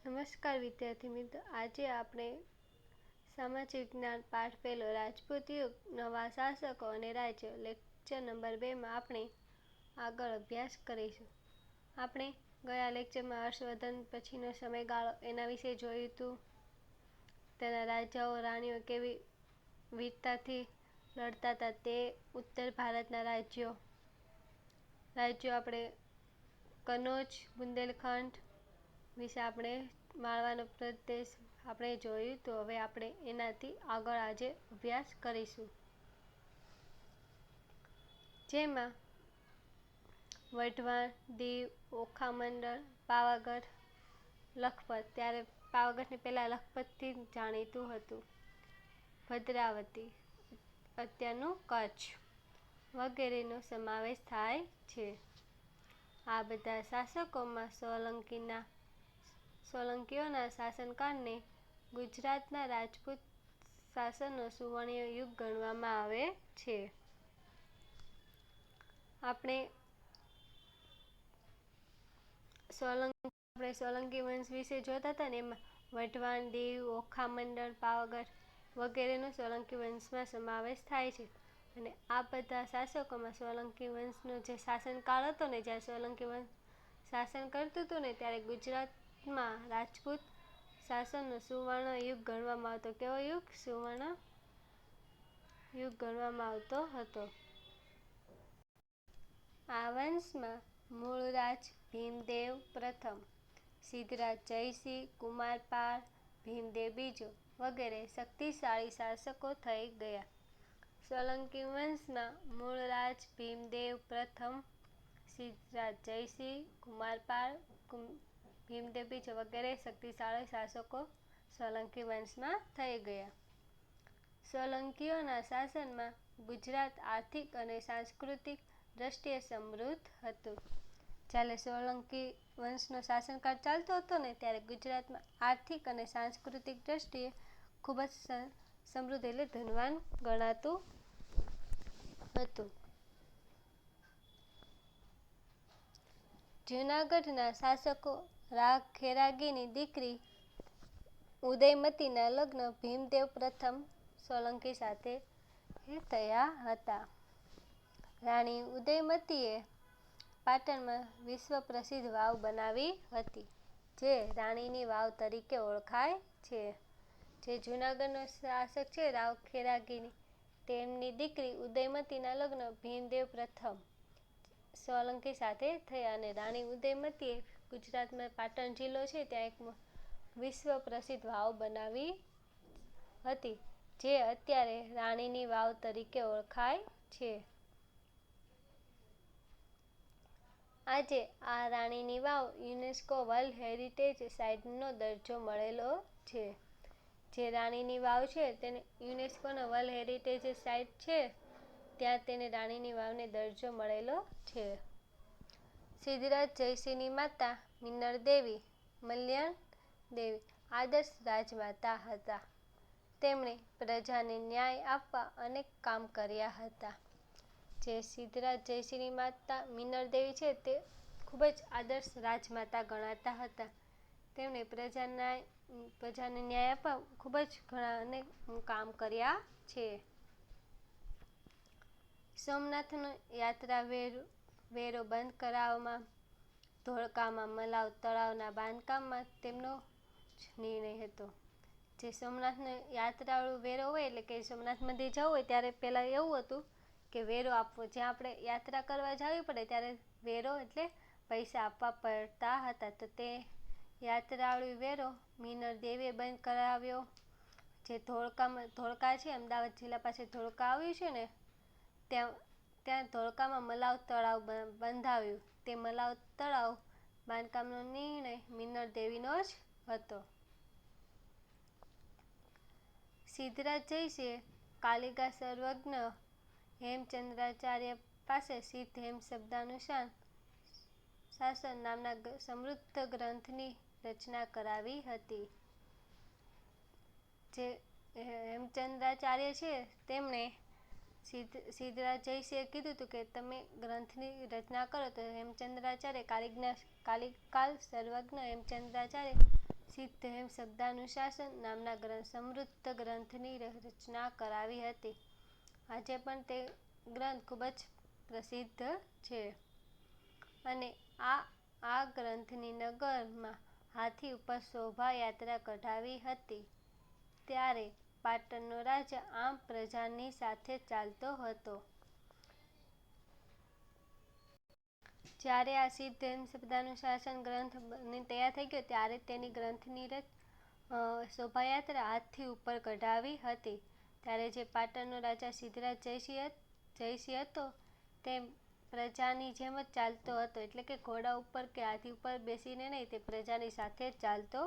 નમસ્કાર વિદ્યાર્થી મિત્રો, આજે આપણે સામાજિક વિજ્ઞાન પાઠ પહેલો રાજપૂત યુગ, નવા શાસકો અને રાજ્ય લેક્ચર નંબર 2માં આપણે આગળ અભ્યાસ કરીશું. આપણે ગયા લેક્ચરમાં હર્ષવર્ધન પછીનો સમયગાળો એના વિશે જોયું હતું. તેના રાજાઓ રાણીઓ કેવી વીરતાથી લડતા હતા તે ઉત્તર ભારતના રાજ્યો આપણે કનોજ, બુંદેલખંડ વિશે આપણે માળવાનો પ્રદેશ આપણે જોયું. તો હવે આપણે એનાથી આગળ આજે અભ્યાસ કરીશું, જેમાં વઢવાણ, દીવ, ઓખામંડળ, પાવાગઢ, લખપત. ત્યારે પાવાગઢને પહેલાં લખપતથી જાણીતું હતું. ભદ્રાવતી, અત્યારનું કચ્છ વગેરેનો સમાવેશ થાય છે. આ બધા શાસકોમાં સોલંકીઓના શાસનકાળને ગુજરાતના રાજપૂત શાસનનો સુવર્ણ યુગ ગણવામાં આવે છે. આપણે સોલંકી વંશ વિશે જોતા હતા ને, એમાં વઢવાણ, દીવ, ઓખામંડળ, પાવાગઢ વગેરેનો સોલંકી વંશમાં સમાવેશ થાય છે. અને આ બધા શાસકોમાં સોલંકી વંશનો જે શાસનકાળ હતો ને, જ્યારે સોલંકી વંશ શાસન કરતું હતું ને, ત્યારે ગુજરાતમાં રાજપૂત શાસનનો સુવર્ણ યુગ ગણવામાં આવતો. કેવો યુગ? સુવર્ણ યુગ ગણવામાં આવતો હતો. આ વંશમાં મૂળરાજ ભીમદેવ પ્રથમ, સિદ્ધરાજ જયસિંહ, કુમારપાળ, ભીમદેવ બીજો વગેરે શક્તિશાળી શાસકો થઈ ગયા. સોલંકી વંશમાં મૂળરાજ ભીમદેવ પ્રથમ, સિદ્ધરાજ જયસિંહ, કુમારપાળ, ભીમદેવ બીજો વગેરે શક્તિશાળી શાસકો સોલંકી વંશમાં થઈ ગયા. સોલંકીઓના શાસનમાં ગુજરાત આર્થિક અને સાંસ્કૃતિક દ્રષ્ટિએ સમૃદ્ધ હતું. જ્યારે સોલંકી વંશનો શાસનકાળ ચાલતો હતો ને, ત્યારે ગુજરાતમાં આર્થિક અને સાંસ્કૃતિક દ્રષ્ટિએ ખૂબ જ સમૃદ્ધ એટલે ધનવાન ગણાતું હતું. જૂનાગઢના શાસકો રા ખેરાગીની દીકરી ઉદયમતીના લગ્ન ભીમદેવ પ્રથમ સોલંકી સાથે થયા હતા. રાણી ઉદયમતીએ પાટણમાં વિશ્વ પ્રસિદ્ધ વાવ બનાવી હતી, જે રાણીની વાવ તરીકે ઓળખાય છે. જે જૂનાગઢનો શાસક છે રાવ ખેરાગીની, તેમની દીકરી ઉદયમતીના લગ્ન ભીમદેવ પ્રથમ સોલંકી સાથે થયા. અને રાણી ઉદયમતીએ ગુજરાતમાં પાટણ જિલ્લો છે ત્યાં એક વિશ્વ પ્રસિદ્ધ વાવ બનાવી હતી, જે અત્યારે રાણીની વાવ તરીકે ઓળખાય છે. આજે આ રાણીની વાવ યુનેસ્કો વર્લ્ડ હેરિટેજ સાઇટનો દરજ્જો મળેલો છે. જે રાણીની વાવ છે તેને યુનેસ્કોનો વર્લ્ડ હેરિટેજ સાઇટ છે, ત્યાં તેને રાણીની વાવને દરજ્જો મળેલો છે. સિદ્ધરાજ જયસિંહની માતા મિનળ દેવી મલયણ દેવી આદર્શ રાજમાતા હતા. તેમણે પ્રજાને ન્યાય આપવા અનેક કામ કર્યા હતા. જે સિદ્ધરાજ જયસિંહની માતા મિનળ દેવી છે તે ખૂબ જ આદર્શ રાજમાતા ગણાતા હતા. તેમણે પ્રજાને ન્યાય આપવા ખૂબ જ ઘણા અનેક કામ કર્યા છે. સોમનાથનો યાત્રા વેરો બંધ કરાવવામાં, ધોળકામાં મલાવ તળાવના બાંધકામમાં તેમનો જ નિર્ણય હતો. જે સોમનાથનો યાત્રાળુ વેરો હોય, એટલે કે સોમનાથ મંદિર જવું હોય ત્યારે પહેલાં એવું હતું કે વેરો આપવો. જ્યાં આપણે યાત્રા કરવા જવી પડે ત્યારે વેરો એટલે પૈસા આપવા પડતા હતા. તો તે યાત્રાળુ વેરો મિનળ દેવીએ બંધ કરાવ્યો. જે ધોળકા છે, અમદાવાદ જિલ્લા પાસે ધોળકા આવ્યું છે ને, ત્યાં ધોળકામાં મલાવ તળાવ બંધાવ્યું. તે મલાવ તળાવ બાંધકામનો નિર્ણય મિનળ દેવીનો જ હતો. સિદ્ધરાજ જયસિંહે કાલિકા સર્વજ્ઞ હેમચંદ્રાચાર્ય પાસે સિદ્ધ હેમ શબ્દાનુસાર શાસન નામના સમૃદ્ધ ગ્રંથની રચના કરાવી હતી. જે હેમચંદ્રાચાર્ય છે તેમણે સિદ્ધરાજ જયસિંહે કીધું હતું કે તમે ગ્રંથની રચના કરો. તો હેમચંદ્રાચાર્ય કાલિકા સર્વજ્ઞ હેમચંદ્રાચાર્ય સિદ્ધ હેમશબ્દાનુશાસન નામના સમૃદ્ધ ગ્રંથની રચના કરાવી હતી. આજે પણ તે ગ્રંથ ખૂબ જ પ્રસિદ્ધ છે. અને આ ગ્રંથની નગરમાં હાથી ઉપર શોભાયાત્રા કઢાવી હતી. ત્યારે પાટણનો રાજા આમ પ્રજાની સાથે ચાલતો હતો. જ્યારે આ સિદ્ધ હેમશબ્દાનુશાસન ગ્રંથ તૈયાર થઈ ગયો ત્યારે તેની ગ્રંથની શોભાયાત્રા હાથી ઉપર કઢાવી હતી. ત્યારે જે પાટણનો રાજા સિદ્ધરાજ જયસિંહ હતો તે પ્રજાની જેમ જ ચાલતો હતો, એટલે કે ઘોડા ઉપર કે હાથી ઉપર બેસીને નહીં, તે પ્રજાની સાથે જ ચાલતો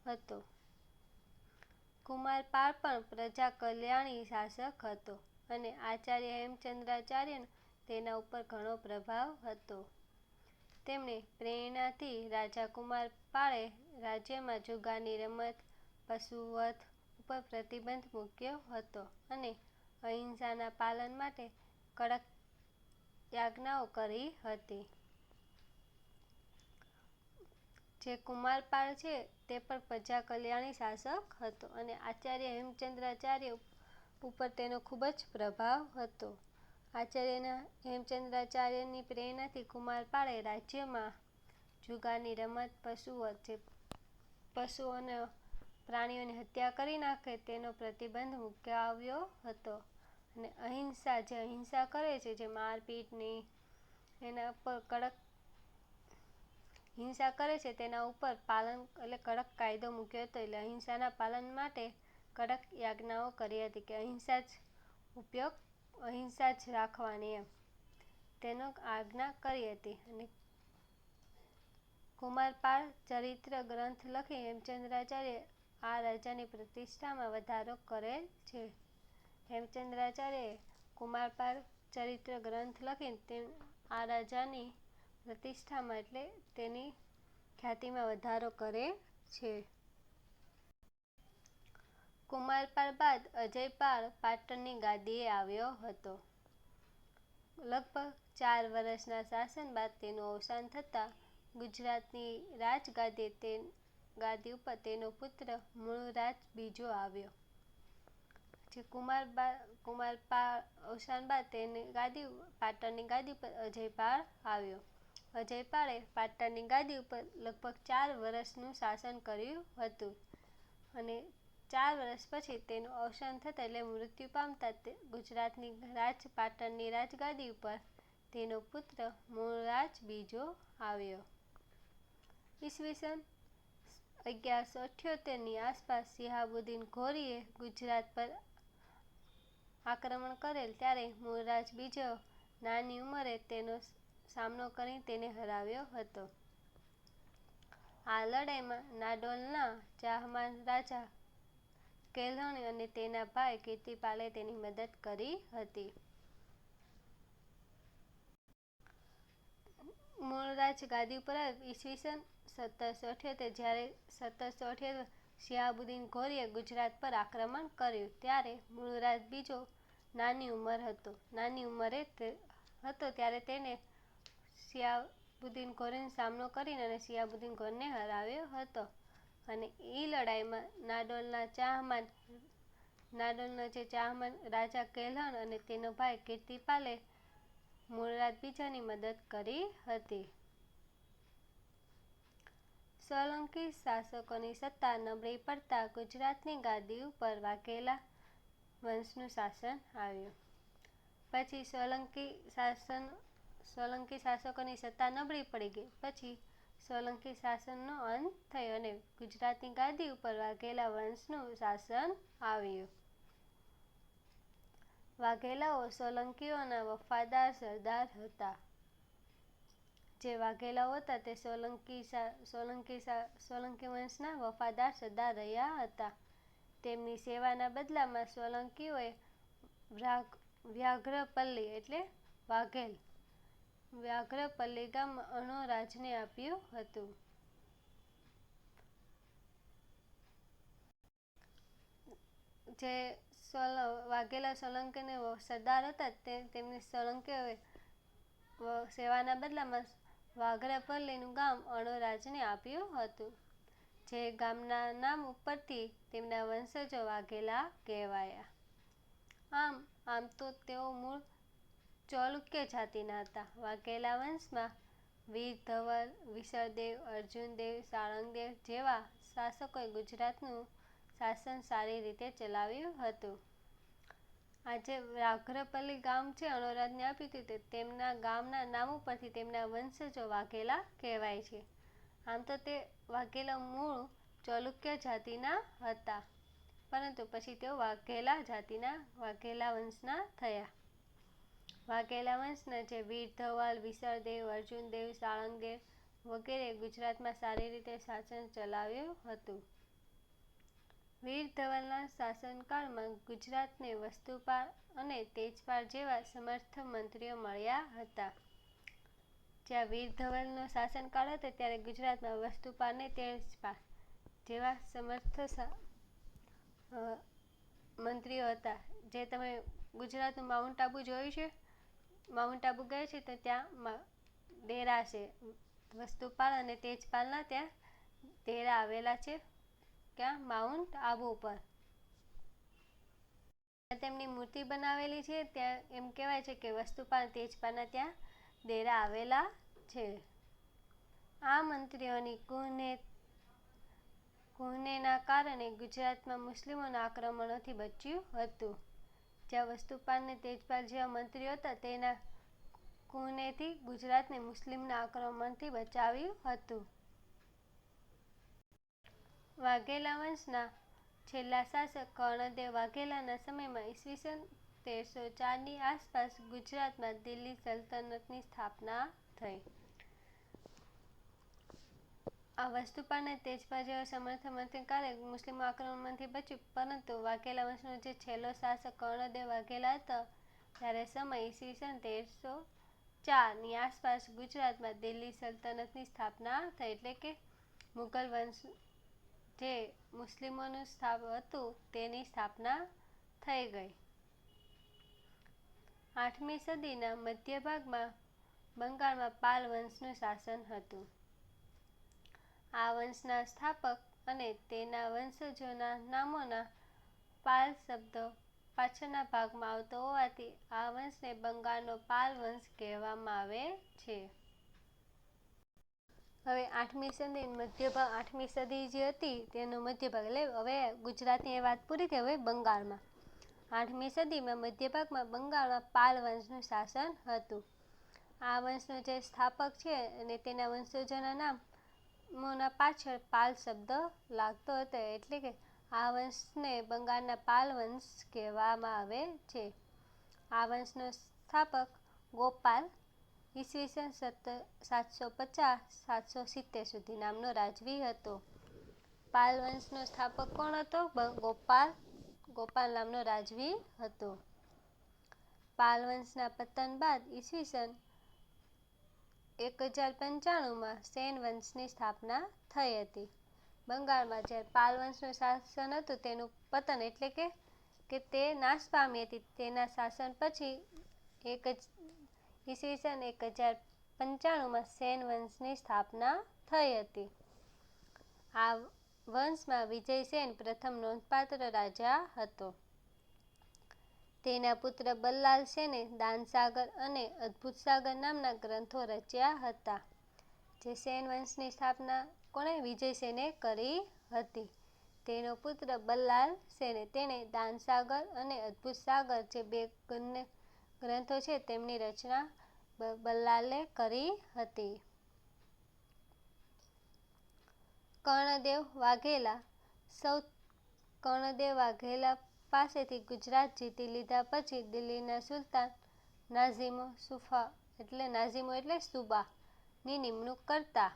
હતો. કુમારપાળ પણ પ્રજા કલ્યાણી શાસક હતો અને આચાર્ય હેમચંદ્રાચાર્યનો તેના ઉપર ઘણો પ્રભાવ હતો. તેમની પ્રેરણાથી રાજા કુમારપાળે રાજ્યમાં જુગારની રમત, પશુવધ ઉપર પ્રતિબંધ મૂક્યો હતો અને અહિંસાના પાલન માટે કડક આજ્ઞાઓ કરી હતી. જે કુમારપાળ છે તે પણ પ્રજા કલ્યાણી શાસક હતો અને આચાર્ય હેમચંદ્રાચાર્ય ઉપર તેનો ખૂબ જ પ્રભાવ હતો. આચાર્ય હેમચંદ્રાચાર્યની પ્રેરણાથી કુમારપાળે રાજ્યમાં જુગારની રમત, પશુવધ, જે પશુઓ અને પ્રાણીઓની હત્યા કરી નાખે તેનો પ્રતિબંધ મૂકાવ્યો હતો અને અહિંસા કરે છે, જે મારપીટની એના પર કડક હિંસા કરે છે તેના ઉપર પાલન એટલે કડક કાયદો મૂક્યો હતો. એટલે અહિંસાના પાલન માટે કડક આજ્ઞાઓ કરી હતી કે અહિંસા જ રાખવાની એમ તેનો આજ્ઞા કરી હતી. અને કુમારપાળ ચરિત્ર ગ્રંથ લખી હેમચંદ્રાચાર્ય આ રાજાની પ્રતિષ્ઠામાં વધારો કરેલ છે. હેમચંદ્રાચાર્યએ કુમારપાળ ચરિત્ર ગ્રંથ લખીને આ રાજાની પ્રતિષ્ઠામાં એટલે તેની ખ્યાતિમાં વધારો કરે છે. કુમારપાળ બાદ અજયપાળ પાટણની ગાદીએ આવ્યો હતો. લગભગ 4 વર્ષના શાસન બાદ તેનું અવસાન થતાં ગુજરાતની ગાદી ઉપર તેનો પુત્ર મૂળરાજ બીજો આવ્યો. જે કુમારપાળ અવસાન બાદ પાટણની ગાદી ઉપર અજયપાળ આવ્યો. અજયપાળે પાટણની ગાદી ઉપર લગભગ 4 વર્ષનું શાસન કર્યું હતું અને 4 વર્ષ પછી તેનું અવસાન થતાં એટલે મૃત્યુ પામતા ગુજરાતની પાટણની રાજગાદી ઉપર તેનો પુત્ર મૂળરાજ બીજો આવ્યો. ઈસવીસન 1178ની આસપાસ શિહાબુદ્દીન ઘોરીએ ગુજરાત પર આક્રમણ કરેલ ત્યારે મૂળરાજ બીજો નાની ઉંમરે તેનો સામનો કરી તેને હરાવ્યો હતો. આ લડાઈમાં નાડોલના ચાહમાન રાજા કેલ્હણ અને તેના ભાઈ કીર્તિપાલે તેની મદદ કરી હતી. મૂળરાજ ગાદી ઉપર આવ્યો ઈસવીસન 1778. જ્યારે 1778 શિહાબુદ્દીન ઘોરીએ ગુજરાત પર આક્રમણ કર્યું ત્યારે મૂળરાજ બીજો નાની ઉંમરે હતો ત્યારે તેને શિહાબુદ્દીન ઘોરીનો સામનો કરીને અને શિહાબુદ્દીન ઘોરીને હરાવ્યો હતો. અને એ લડાઈમાં નાડોલના ચાહમાન રાજા કેલ્હણ અને તેનો ભાઈ કીર્તિપાલે મૂળરાજ બીજાની મદદ કરી હતી. સોલંકી શાસકોની સત્તા નબળી પડતા ગુજરાતની ગાદી ઉપર વાઘેલા વંશનું શાસન આવ્યું. પછી સોલંકી શાસકોની સત્તા નબળી પડી ગઈ. પછી સોલંકી શાસનનો અંત થયો અને ગુજરાતની ગાદી ઉપર વાઘેલા વંશનું શાસન આવ્યું. વાઘેલાઓ સોલંકીઓના વફાદાર સરદાર હતા. જે વાઘેલાઓ હતા તે સોલંકી વંશના વફાદાર સરદાર રહ્યા હતા. તેમની સેવાના બદલામાં સોલંકીઓએ વ્યાઘ્રપલ્લી એટલે વ્યાઘ્રપલ્લી ગામ અણોરાજને આપ્યું હતું. જે વાઘેલા સોલંકીના સરદાર હતા તેમની સોલંકીઓએ સેવાના બદલામાં વ્યાઘ્રપલ્લીનું ગામ અણોરાજને આપ્યું હતું. જે ગામના નામ ઉપરથી તેમના વંશજો વાઘેલા કહેવાયા. આમ તો તેઓ મૂળ ચાલુક્ય જાતિના હતા. વાઘેલા વંશમાં વીર ધવલ, વિશળદેવ, અર્જુનદેવ, સાળંગદેવ જેવા શાસકોએ ગુજરાતનું શાસન સારી રીતે ચલાવ્યું હતું. આજે વ્યાઘ્રપલ્લી ગામ છે અણોરાજને આપ્યું હતું તે તેમના ગામના નામ ઉપરથી તેમના વંશજો વાઘેલા કહેવાય છે. આમ તો તે વાઘેલા મૂળ ચાલુક્ય જાતિના હતા, પરંતુ પછી તેઓ વાઘેલા વંશના થયા. વાઘેલા વંશના જે વીર ધવલ, વિશળદેવ, અર્જુનદેવ, સાળંગદેવ વગેરે ગુજરાતમાં સારી રીતે શાસન ચલાવ્યું હતું. વીર ધવલના શાસનકાળમાં ગુજરાતને વસ્તુપાલ અને તેજપાલ જેવા સમર્થ મંત્રીઓ મળ્યા હતા. જ્યાં વીર ધવલનો શાસનકાળ હતો ત્યારે ગુજરાતમાં વસ્તુપાલ અને તેજપાલ જેવા સમર્થ મંત્રીઓ હતા. જે તમે ગુજરાતનું માઉન્ટ આબુ જોયું છે, માઉન્ટ આબુ ગયા છે તો ત્યાં ડેરા છે વસ્તુપાલ અને તેજપાલના, ત્યાં ડેરા આવેલા છે ત્યાં માઉન્ટ આબુ પર. તેમની મૂર્તિ બનાવેલી છે. ત્યાં એમ કહેવાય છે કે વસ્તુપાલ તેજપાલના ત્યાં ડેરા આવેલા છે. આ મંત્રીઓની કુનેના કારણે ગુજરાતમાં મુસ્લિમોના આક્રમણોથી બચ્યું હતું. જ્યાં વસ્તુપાલ અને તેજપાલ જેવા મંત્રીઓ હતા તેના કુનેથી ગુજરાતને મુસ્લિમના આક્રમણથી બચાવ્યું હતું. વાઘેલા વંશના છેલ્લા શાસક કર્ણદેવ વાઘેલાના સમયમાં ઈસવીસન 1304ની આસપાસ ગુજરાતમાં દિલ્હી સલ્તનતની સ્થાપના થઈ. આ વસ્તુપાલ અને તેજપાલ જેવા સમર્થ મંત્રીના કારણે મુસ્લિમો આક્રમણથી બચ્યું, પરંતુ વાઘેલા વંશનો જે છેલ્લો શાસક કર્ણદેવ વાઘેલા હતો ત્યારે સમય ઈસવીસન 1304ની આસપાસ ગુજરાતમાં દિલ્હી સલ્તનતની સ્થાપના થઈ. એટલે કે મુઘલ વંશ જે મુસ્લિમોનું હતું તેની સ્થાપના થઈ ગઈ. 8મી સદીના મધ્ય ભાગમાં બંગાળમાં પાલ વંશનું શાસન હતું. આ વંશના સ્થાપક અને તેના વંશજોના નામોના પાલ શબ્દ પાછળના ભાગમાં આવતો હોવાથી આ વંશને બંગાળનો પાલ વંશ કહેવામાં આવે છે. હવે 8મી સદી જે હતી તેનો મધ્ય ભાગ, એટલે હવે ગુજરાતની વાત પૂરી થઈ. હવે બંગાળમાં 8મી સદીમાં મધ્ય ભાગમાં બંગાળમાં પાલ વંશનું શાસન હતું. આ વંશનો જે સ્થાપક છે અને તેના વંશજોના નામોના પાછળ પાલ શબ્દ લાગતો હતો, એટલે કે આ વંશને બંગાળના પાલ વંશ કહેવામાં આવે છે. આ વંશનો સ્થાપક ગોપાલ ઈસવીસન 750-770 સુધી નામનો રાજવી હતો. પાલ વંશનો સ્થાપક કોણ હતો? ગોપાલ નામનો રાજવી હતો. પાલ વંશના પતન બાદ ઈસવીસન 1095માં સેન વંશની સ્થાપના થઈ હતી. બંગાળમાં જ્યારે પાલ વંશનું શાસન હતું તેનું પતન એટલે કે તે નાશ પામી હતી. તેના શાસન પછી ઈસવીસન 1095માં સેન વંશની સ્થાપના થઈ હતી. આ વંશમાં વિજયસેન પ્રથમ નોંધપાત્ર રાજા હતો. તેના પુત્ર બલ્લાલ સેને દાનસાગર અને અદ્ભુતસાગર નામના ગ્રંથો રચ્યા હતા. જે સેન વંશની સ્થાપના કોણે? વિજયસેને કરી હતી. તેનો પુત્ર બલ્લાલ સેને તેણે દાનસાગર અને અદ્ભુતસાગર જે બે ગ્રંથો છે તેમની રચના બલ્લાલે કરી હતી. કર્ણદેવ વાઘેલા પાસેથી ગુજરાત જીતી લીધા પછી દિલ્હીના સુલતાન નાઝિમો સુબાની નિમણૂક કરતા.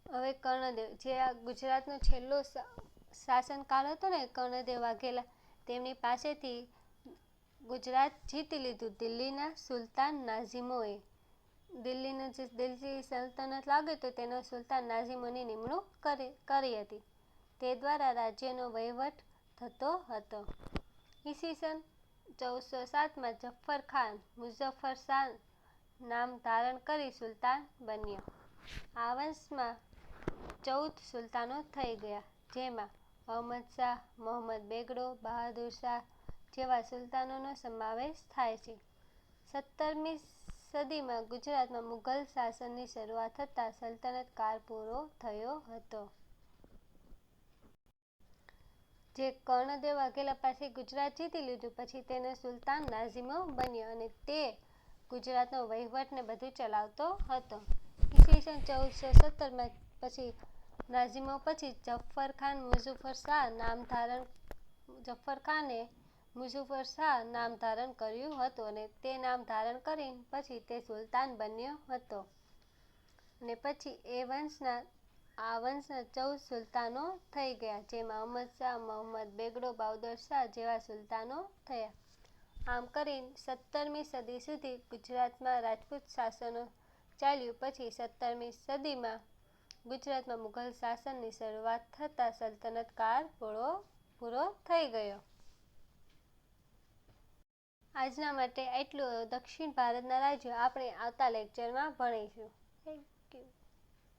હવે કર્ણદેવ જે આ ગુજરાતનો છેલ્લો શાસનકાળ હતો ને કર્ણદેવ વાઘેલા, તેમની પાસેથી ગુજરાત જીતી લીધું દિલ્હીના સુલતાન નાઝિમોએ. દિલ્હી સલ્તનત લાગે તો તેનો સુલતાન નાઝિમોની નિમણૂક કરી હતી. તે દ્વારા રાજ્યનો વહીવટ થતો હતો. ઈસવીસન 1407માં જફર ખાન મુઝફ્ફર શાહ નામ ધારણ કરી સુલતાન બન્યો. આ વંશમાં 14 સુલતાનો થઈ ગયા, જેમાં અહમદ શાહ, મોહમ્મદ બેગડો, બહાદુર શાહ જેવા સુલતાનોનો સમાવેશ થાય છે. 17મી સદીમાં ગુજરાતમાં મુઘલ શાસનની શરૂઆત થતાં સલ્તનત કાળ પૂરો થયો હતો. જે કર્ણદેવ વાઘેલા પાસે ગુજરાત જીતી લીધું પછી તેનો સુલતાન નાઝીમો બન્યો અને તે ગુજરાતનો વહીવટ ને બધું ચલાવતો હતો. ઈસવીસન 1417માં પછી નાઝીમો પછી જફર ખાને મુઝફ્ફર શાહ નામ ધારણ કર્યું હતું અને તે નામ ધારણ કરીને પછી તે સુલતાન બન્યો હતો અને પછી આ વંશના 14 સુલતાનો થઈ ગયા, જેમાં અહમદ શાહ, મોહમ્મદ બેગડો, બહાદુર શાહ જેવા સુલતાનો થયા. આમ કરીને 17મી સદી સુધી ગુજરાતમાં રાજપૂત શાસન ચાલ્યું. પછી 17મી સદીમાં ગુજરાતમાં મુઘલ શાસનની શરૂઆત થતાં સલ્તનત કાળ પૂરો થઈ ગયો. આજના માટે આટલું. દક્ષિણ ભારતના રાજ્યો આપણે આવતા લેક્ચરમાં ભણીશું.